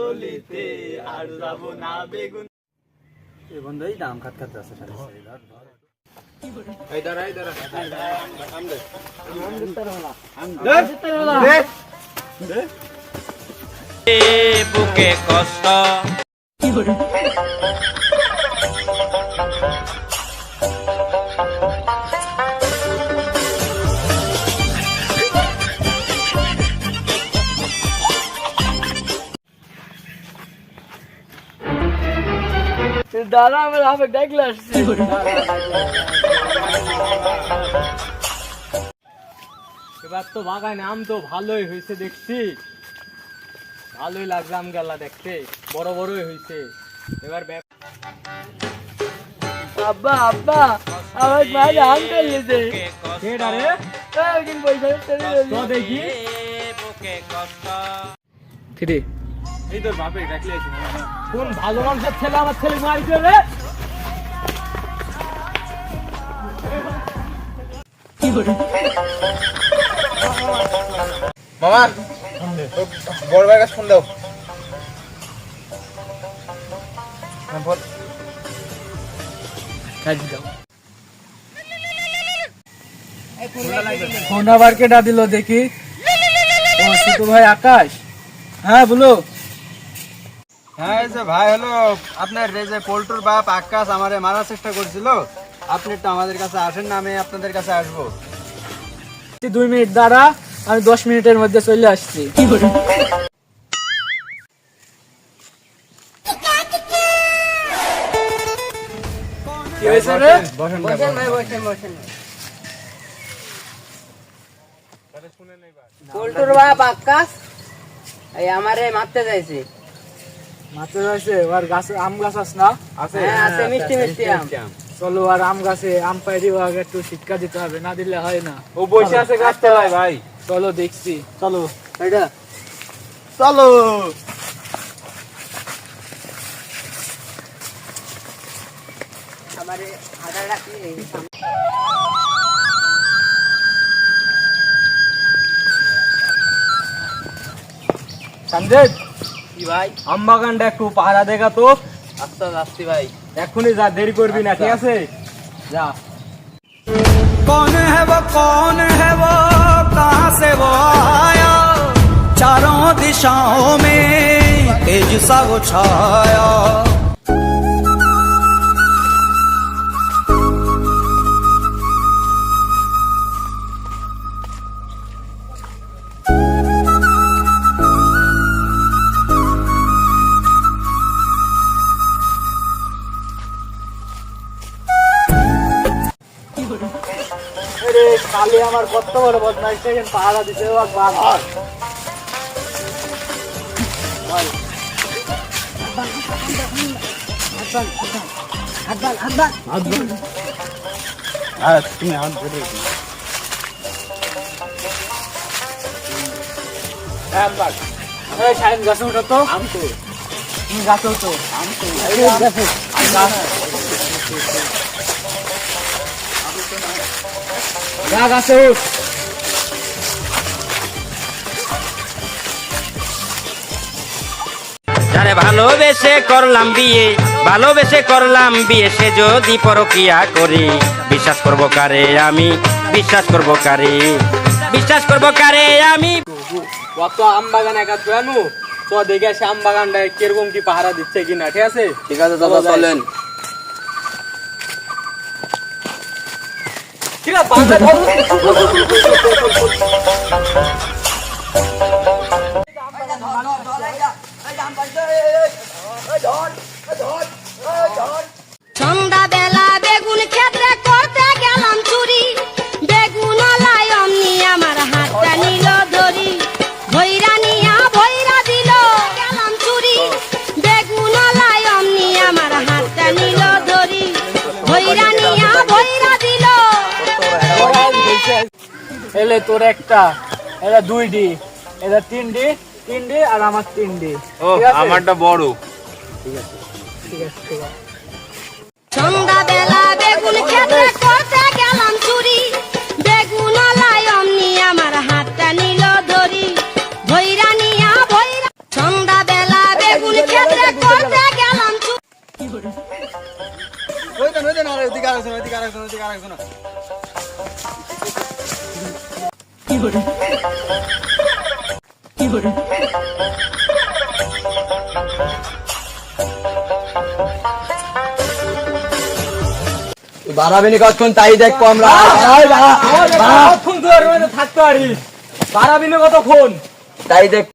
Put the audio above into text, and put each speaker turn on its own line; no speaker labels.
গলিতে আর যাব না বেগুন।
এই বন্ধুই দাম খাত খাত আছে সাথে
এই দাঁড়া
বুকে কষ্ট
দাদা আমার হাফে ডাকলে আসছে।
এবার তো বাগানে আম তো ভালোই হয়েছে দেখছি, ভালোই লাগছে আম গালা দেখতে, বড় বড়ই হয়েছে। এবার
আব্বা আব্বা আমার মায়ের আম খাইয়েছে। একদিন পয়সা
দেখি
এই তোর বাপে ডাকলে আছে
কোন ভালো মানুষের ছেলে আমার ছেলে মারিছে রে।
মামা বড় ভাইয়ের কাছে ফোন দাও।
ফোন আবার কেটা দিল দেখি। ও ছোট ভাই আকাশ। হ্যাঁ বলো।
হ্যাঁ এই যে ভাই হলো আপনার এই যে পল্টুর বাপ আকাশ আমারে মারার চেষ্টা করছিল, আপনি একটু আমাদের কাছে আসেন না, আমি আপনাদের কাছে আসবো।
2 মিনিট দাঁড়া, আমি 10 মিনিটের মধ্যে চলে আসছি। কি হয়েছে রে?
বসেন
ভাই বসেন বসেন। পল্টুর বাপ আকাশ এই আমারে মারতে যাইছে।
মাত্র আছে আর গাছে আম গাছ আছে না?
হ্যাঁ আছে মিষ্টি মিষ্টি আম।
চলো আর আম গাছে আম পাইরি আগে একটু শিক্ষা দিতে হবে, না দিলে হয় না।
ও বসে আছে গাছ তলায় ভাই।
চলো দেখছি।
চলো
এটা
চলো।
আমারে হাঁটা রাখি।
সঞ্জয়
কি ভাই?
আম বাগানটা একটু পাহারা দেখা তো।
আচ্ছা যাচ্ছি ভাই।
এখনই যা, দেরি করবি না, ঠিক আছে? যা।
कौन है वो कहाँ से वो आया, चारों दिशाओं में तेज सा वो छाया।
আরে কালি আমার কত বড় বদমাইশ, দেখেন পাহারা দিতে একবার।
হ্যাঁ তুমি হাত ধরে
শাহিন গাছে উঠো তো। আম তো তুমি গাছে উঠো। আম তো যা গাছে উঠ।
যারে ভালোবেসে করলাম বিয়ে সে যদি পরকিয়া করি, বিশ্বাস করবো কারে আমি, আমি।
কত আম বাগান একা জানু তো, দেখে আসে আম বাগানটা কিরকম কি পাহারা দিচ্ছে কিনা, ঠিক আছে?
ঠিক আছে দাদা চলেন।
ঠিক
সন্ধ্যাবেলা বেগুন ক্ষেত্রে করতে গেলাম চুরি, বেগুন লাই অমনি আমার হাতটা নিল ধরি, ভৈরা নিয়া ভৈরা দিল গেলাম চুরি, বেগুন লাই অমনি আমার হাতটা নিল ধরি, ভৈরা নিয়া ভৈরা দিল।
এলে তোর একটা, এটা 2D, এটা 3D আর আমার 3D।
আমারটা বড়।
সন্ধ্যাবেলা বেগুন ক্ষেত্রে করতে গেলাম চুরি, বেগুন লাই অমনি আমার হাতটা নিল ধরি, ভৈরা নিয়া ভৈরা। সন্ধ্যাবেলা বেগুন
ওদিকে আরেকজন আছে।
বাড়াবেনি কতক্ষণ তাই দেখবো আমরা। কতক্ষণ তুই থাকতে পারিস, বাড়াবিনি কতক্ষণ তাই দেখ।